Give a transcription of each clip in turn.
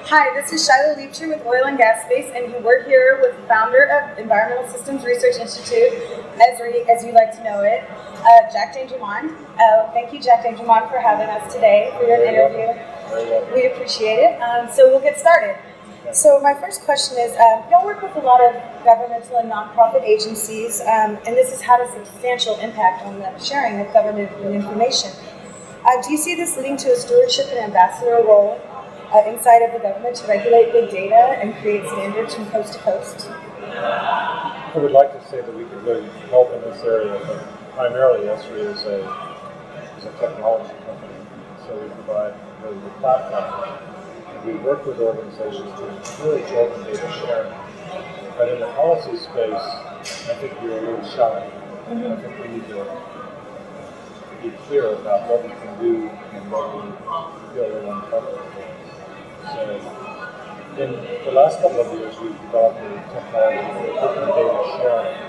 Hi, this is Shiloh Leapcher with Oil and Gas Space, and we're here with the founder of Environmental Systems Research Institute, Esri, as you like to know it, Jack Dangermond. Thank you, Jack Dangermond, for having us today for your interview. We appreciate it. So we'll get started. So my first question is, y'all work with a lot of governmental and nonprofit agencies, and this has had a substantial impact on the sharing of government information. Do you see this leading to a stewardship and ambassador role inside of the government to regulate big data and create standards from coast to coast? I would like to say that we could really help in this area, but primarily Esri is a technology company, so we provide the platform. And we work with organizations to encourage open data sharing. But in the policy space, I think we're a little shy. I think we need to be clear about what we can do and what we feel we're uncomfortable with. So, in the last couple of years, we've developed a technology for open data sharing,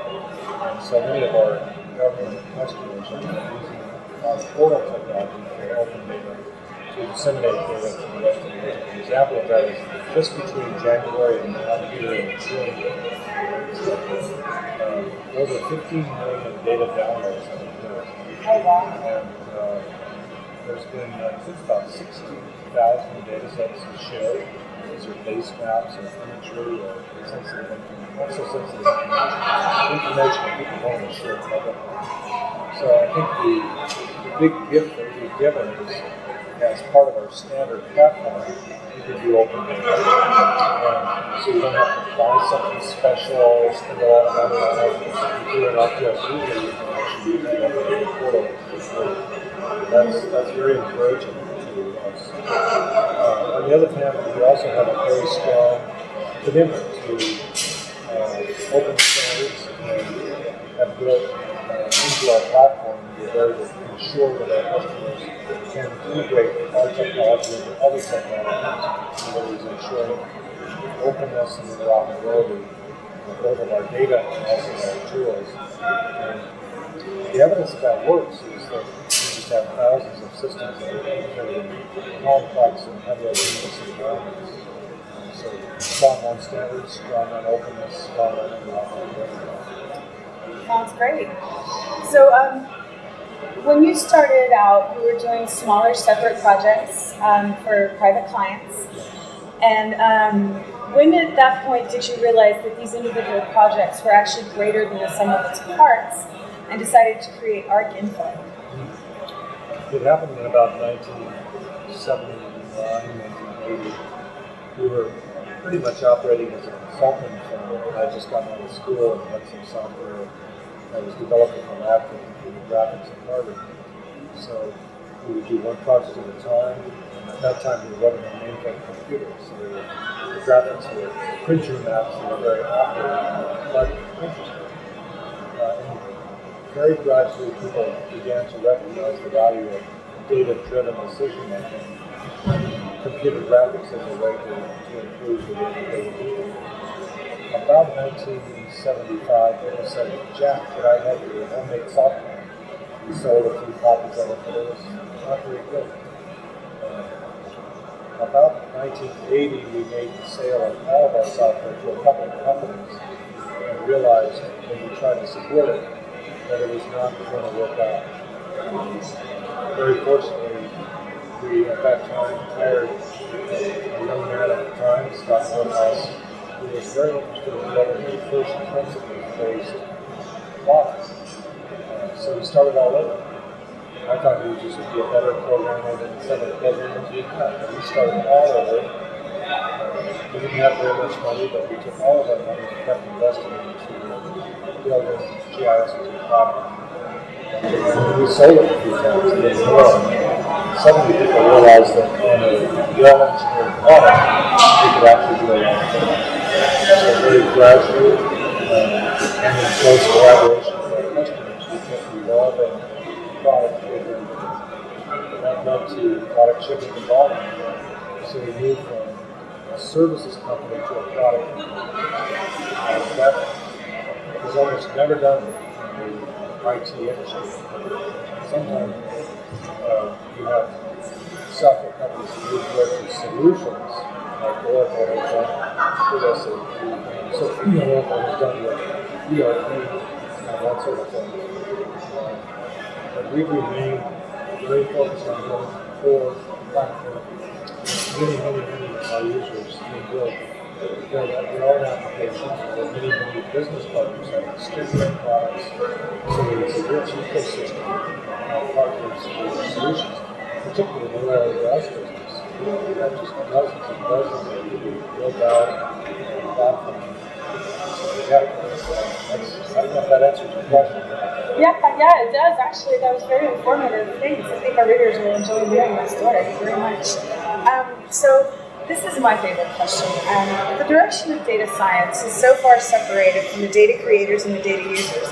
and so many of our government customers are using our portal technology for open data to disseminate data to the rest of the world. An example of that is just between January and now here in June, over 15 million data downloads have occurred. Oh, wow. And there's been, I think, about 60,000 data sets shared. These are base maps or imagery or sensitive information, not so sensitive information that people want to share publicly. So I think the big gift that we've given is, as part of our standard platform, you can do open data. And so you don't have to buy something special, spend a lot of money on it. You do an RTF user, you can actually use the open data portal for free. That's very encouraging to us. On the other hand, we also have a very strong commitment to open standards and have built into our platform the ability to ensure that our customers can integrate our technology into other technologies, in other words, ensuring openness and interoperability both of our data and also our tools. And the evidence of that works is that we just have thousands of systems that are integrated in complex and heterogeneous environments. So strong on standards, strong on openness, strong on interoperability. Sounds great. So when you started out, you were doing smaller, separate projects for private clients. And when at that point did you realize that these individual projects were actually greater than the sum of its parts and decided to create ArcInfo? It happened in about 1979, 1980. We were pretty much operating as a consulting firm. I had just gotten out of school and had some software I was developing a lab for computer graphics at Harvard. So we would do one project at a time, and at that time we were running on mainframe computers, so the graphics were printer maps that were very accurate, but interesting. And very gradually people began to recognize the value of data-driven decision-making and computer graphics as a way to improve the day-to-day doing. About 1975, they said, Jack, could I have your homemade software? We sold a few copies of it, but it was not very good. About 1980, we made the sale of all of our software to a couple of companies and realized when we tried to support it that it was not going to work out. Very fortunately, we at that time hired a young man at the time, Scott Woodhouse, who was very interested in building the first principles-based product. So we started all over. I thought we would just be a better programmer than some of the programmers we had. But we started all over. We didn't have very much money, but we took all of our money and kept investing into building GIS as a product. And we sold it a few times and then more. Suddenly people realized that on a well-engineered product, we could actually do a lot of things. So very gradually and in close collaboration with our customers, we kept evolving product shipping. That led to product shipping to volume. So we moved from a services company to a product company. That was almost never done in the IT industry. Sometimes you have software companies that move more to solutions like Oracle has done with SAP. So, Oracle has done with ERP and that sort of thing. But we've remained very focused on building a core platform. Many of our users build their own applications, or many business partners have distributed products, so that it's a rich ecosystem of partners for solutions, particularly in the oil and gas business. We have just dozens and dozens of people build out a platform. Yeah, I don't know if that answers your question. Yeah, it does. Actually, that was very informative. Thanks. I think our readers will enjoy hearing that story very much. So this is my favorite question. The direction of data science is so far separated from the data creators and the data users.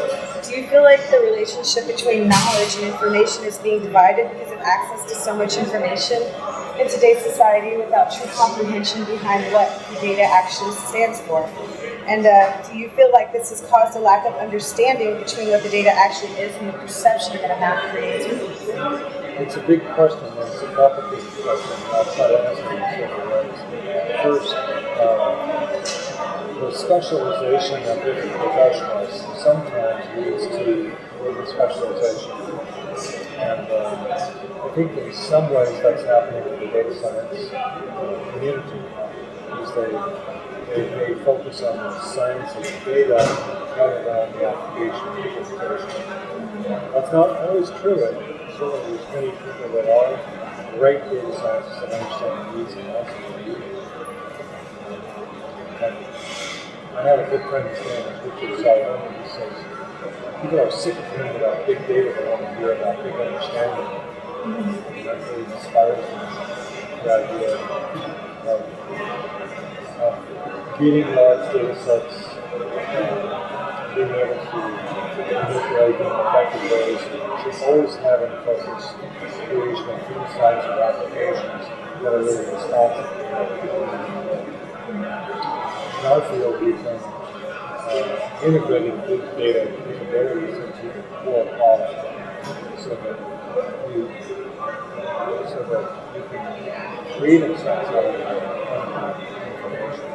Do you feel like the relationship between knowledge and information is being divided because of access to so much information in today's society without true comprehension behind what the data actually stands for? And do you feel like this has caused a lack of understanding between what the data actually is and the perception that a map creates? It's a big question, and it's a complicated question. I'll try to answer it in several ways. First, the specialization of different professionals sometimes leads to over specialization. And I think in some ways that's happening in the data science community, because they focus on the science of the data rather than the application of implementation. That's not always true. Certainly there's many people that are great data scientists that understand the needs and wants of the user. I have a good friend whose name is Richard Sullivan, and he says people are sick of hearing about big data, they want to hear about big understanding. And that really inspires me, the idea of getting large data sets, being able to manipulate them in effective ways, should always have in focus the creation of insights or applications that are really responsive to what people need. In our field, we've been integrating big data capabilities into the core product so that you can create insights out of information.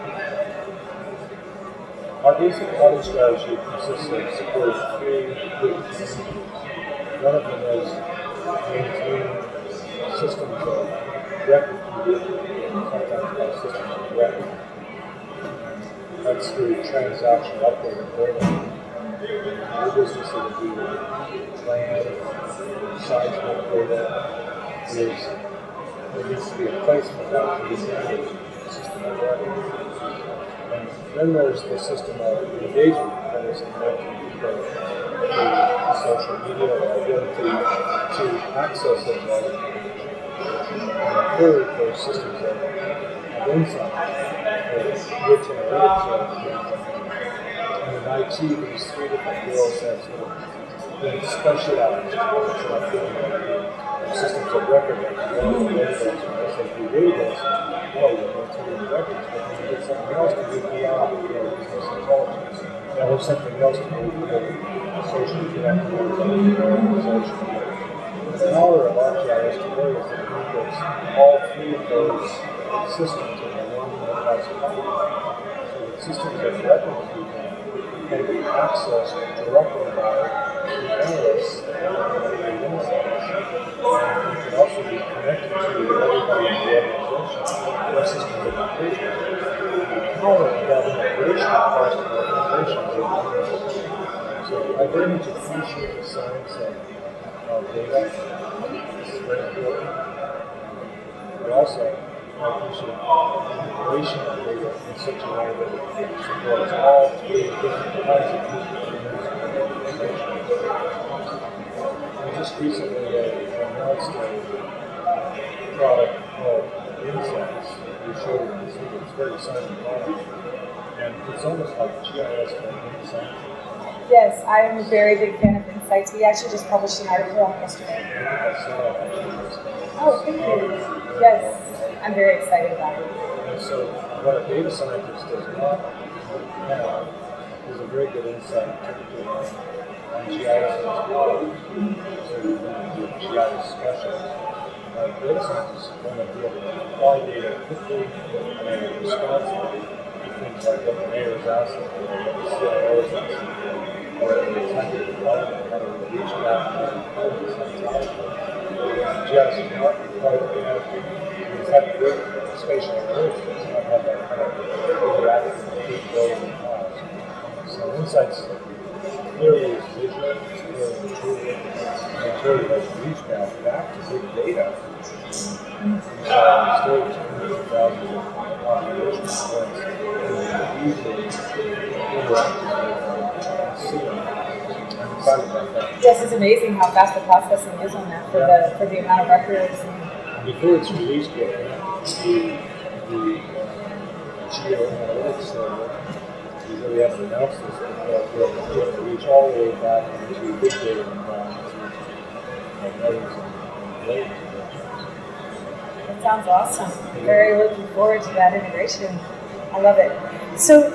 Our basic audit strategy consists of supporting three big things. One of them is maintaining systems of record keeping, sometimes called systems of record. That's through transaction upload and building. Your business that would be land, seismic data, there needs to be a place for that to be managed, the system of record. And then there's the system of engagement that is connecting people to social media, the ability to access those information. And third, there's systems of insight. Rich analytics, and in IT, there's three different worlds that been specialized in systems of record, like database, SAP database. Well, you're maintaining records, but then you get something else to do beyond business intelligence. Now there's something else to do with social connectivity within the organization. The power of ArcGIS today is that it integrates all three of those systems in one enterprise platform. So the systems of record keeping can be accessed directly by the analysts and insights. And it can also be connected to everybody in the organization through systems of integration. The power of that integration across the organization is enormous. So I very much appreciate the science of data. It's very important. But also, I appreciate integration of data in such a way that it supports all three different kinds of information. We just recently announced a product called Insights. We showed it this week. It's a very exciting product. And it's almost like GIS for Insights. Yes, I am a very big fan of Insights. We actually just published an article on it yesterday. Oh, thank you. Yes, I'm very excited about it. And so, what a data scientist does not have is a very good insight typically on GIS and its product. So, you can be a GIS specialist. data scientists want to be able to apply data quickly and responsibly to things like what the mayor is asking for, what the CIO is asking for, or the executive development, how to reach back and just not quite have these type of spatial analytics, does not have that kind of interactive capability in the past. So insights clearly is visual, it's clearly intuitive, and clearly has reached out back to big data. Storage hundreds of thousands of population points easily interacting with and seeing. I'm excited about that. Yes, it's amazing how fast the processing is on that for the amount of records. Before it's released, we'll connect to the geoanalytics server. We really have to announce this, but we'll reach all the way back into big data environments with millions and billions of records. That sounds awesome. Very looking forward to that integration. I love it. So,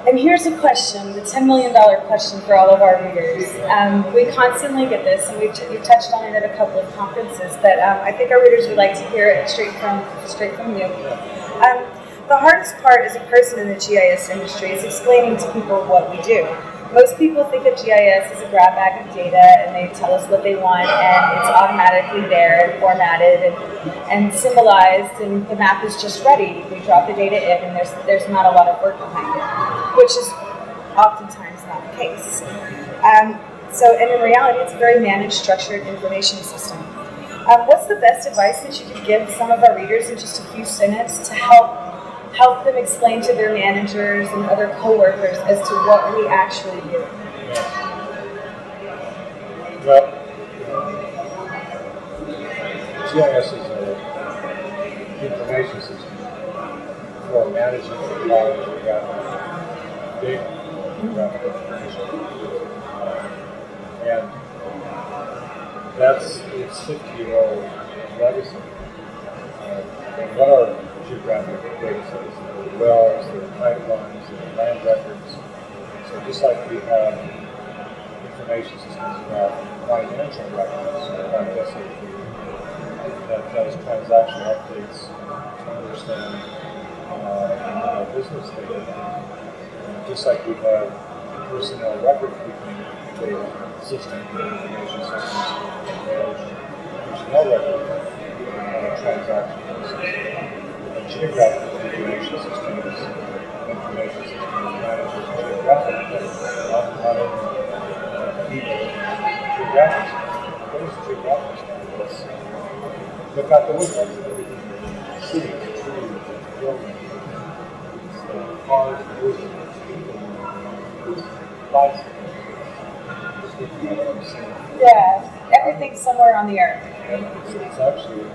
and here's a question, the $10 million question for all of our readers. We constantly get this, and we've touched on it at a couple of conferences, but I think our readers would like to hear it straight from you. The hardest part as a person in the GIS industry is explaining to people what we do. Most people think of GIS as a grab bag of data, and they tell us what they want, and it's automatically there and formatted and symbolized, and the map is just ready. We drop the data in, and there's not a lot of work behind it, which is oftentimes not the case. And in reality, it's a very managed, structured information system. What's the best advice that you could give some of our readers in just a few sentences to help them explain to their managers and other coworkers as to what we actually do? Well, GIS is an information system for managing the quality of geographic data, geographic information. And that's its 50-year-old legacy. And what are geographic data sets? The wells, the pipelines, the land records. So just like we have information systems about financial records, like SAP, that does transaction updates to understand business data. And just like we have personnel record keeping data system, information systems, personnel record transaction basis. Geographic information system is information system that manages geographic data, not only people geographic system. What is geographic system? Let's look out the window. Cities, trees, buildings, cars, buildings, people, bicycles. Yeah, everything's somewhere on the earth. And it's actually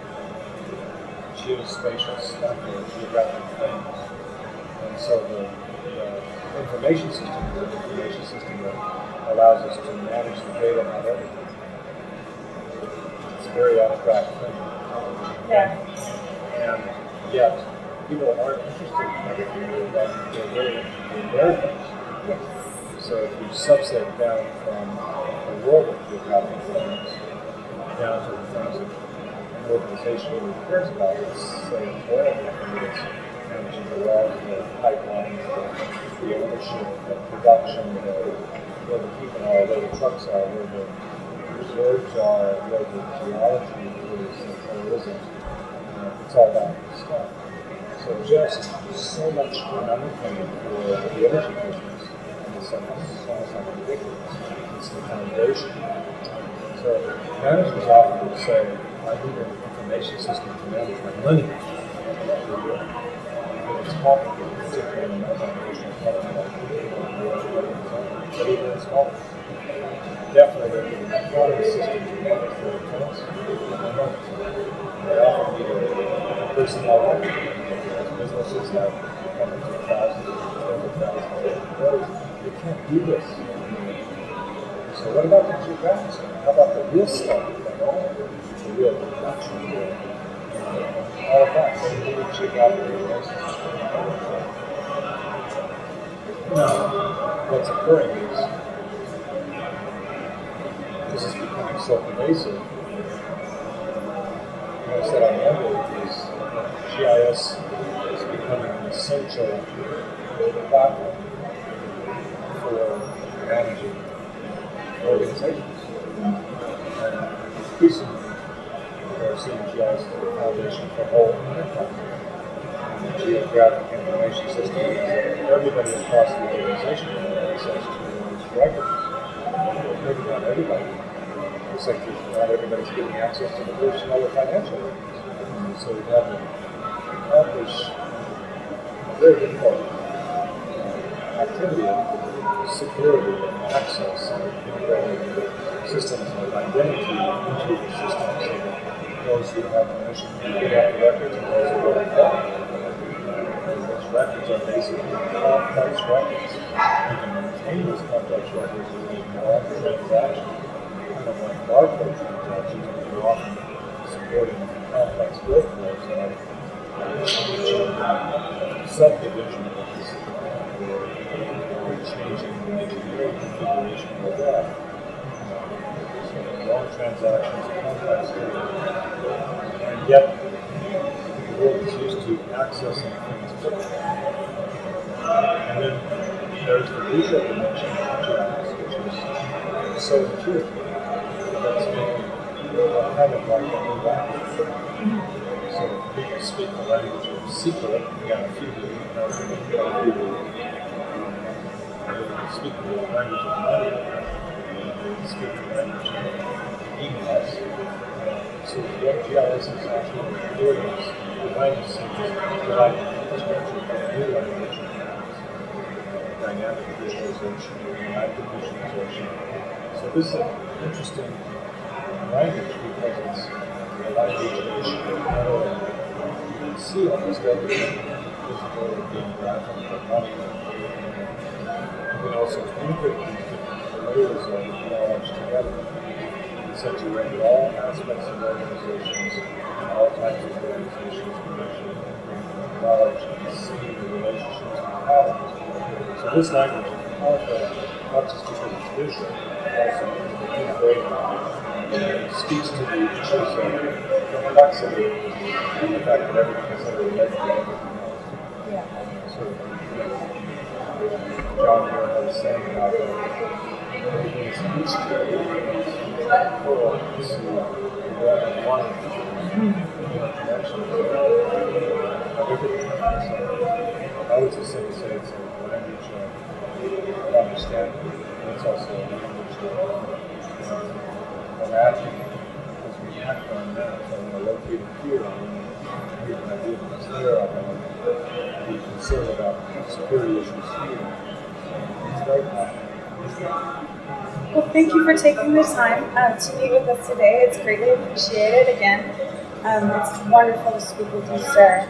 geospatial stuff or geographic things. And so the information system is an information system that allows us to manage the data, not everything. It's a very abstract thing. Yeah. And yet, people aren't interested in everything, they're very interested in their things. Yes. So if you subset down from the world of geographic things down to the things that an organization really cares about, let's say oil company that's managing the wells, the pipelines, the ownership, the production, where the people are, where the trucks are, where the reserves are, where the geology is or isn't. It's all that stuff. So just so much underpinning for the energy business, and it's almost like ridiculous. It's the foundation. So managers often will say, I need an information system to manage my money. But it's complicated, particularly in a foundational company. But even it's complicated. Definitely not a system to manage their accounts. They often need a personnel record. Businesses have hundreds of thousands, tens of thousands of employees. They can't do this. So what about the geographic stuff? How about the real stuff? The real production, all of that. So we need geographic information. Now, what's occurring is this is becoming so pervasive. said on Monday is GIS is becoming an essential platform for managing organizations. And increasingly, we're seeing GIS as the foundation for whole enterprise. And the geographic information system is that everybody across the organization has access to those records. Maybe not everybody. It's like not everybody's getting access to the personal or financial records. So we have to accomplish a very difficult activity of security and access and integrating systems of identity into the system so that those who have permission can get at the records and those who don't have. Those records are basically complex records. You can maintain those complex records with a long transaction. Kind of like barcode transactions, but you're often supporting complex workflows that are subdivision of this. We're changing the engineering configuration of that. So long transactions, complex data. And yet, the world is used to accessing things quickly. And then there's the visual dimension of GIS, which is so intuitive. That's making kind of like a new language. So people speak the language of SQL, we got a few people, speak the language of money, they speak the language of emails. So what GIS is actually doing is providing infrastructure for a new language of dynamic visualization, active visualization. So this is an interesting language because it's a language which not only you can see almost everything visible or being graphic or money, you can also integrate these different layers of knowledge together in such a way that all aspects of organizations and all types of organizations can actually bring knowledge and see the relationships and patterns. So this language is powerful not just because it's visual, but also integrated. It speaks to the issues of complexity and the fact that everything is interconnected with everything else. Yeah. So, John here was saying how everything is used to core to web and one connections. I would just say it's a language of understanding, but it's also a language of acting, because we act on that. So I'm going to locate it here, I'm going to give an idea of what's there, I'm going to be concerned about security issues here. It's very powerful. Well, thank you for taking the time to meet with us today. It's greatly appreciated. Again, it's wonderful to speak with you, sir.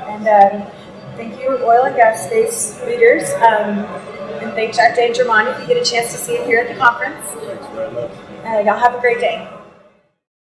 And thank you, oil and gas space leaders. And thank Jack Dangermond if you get a chance to see him here at the conference. Thanks very much. Y'all have a great day.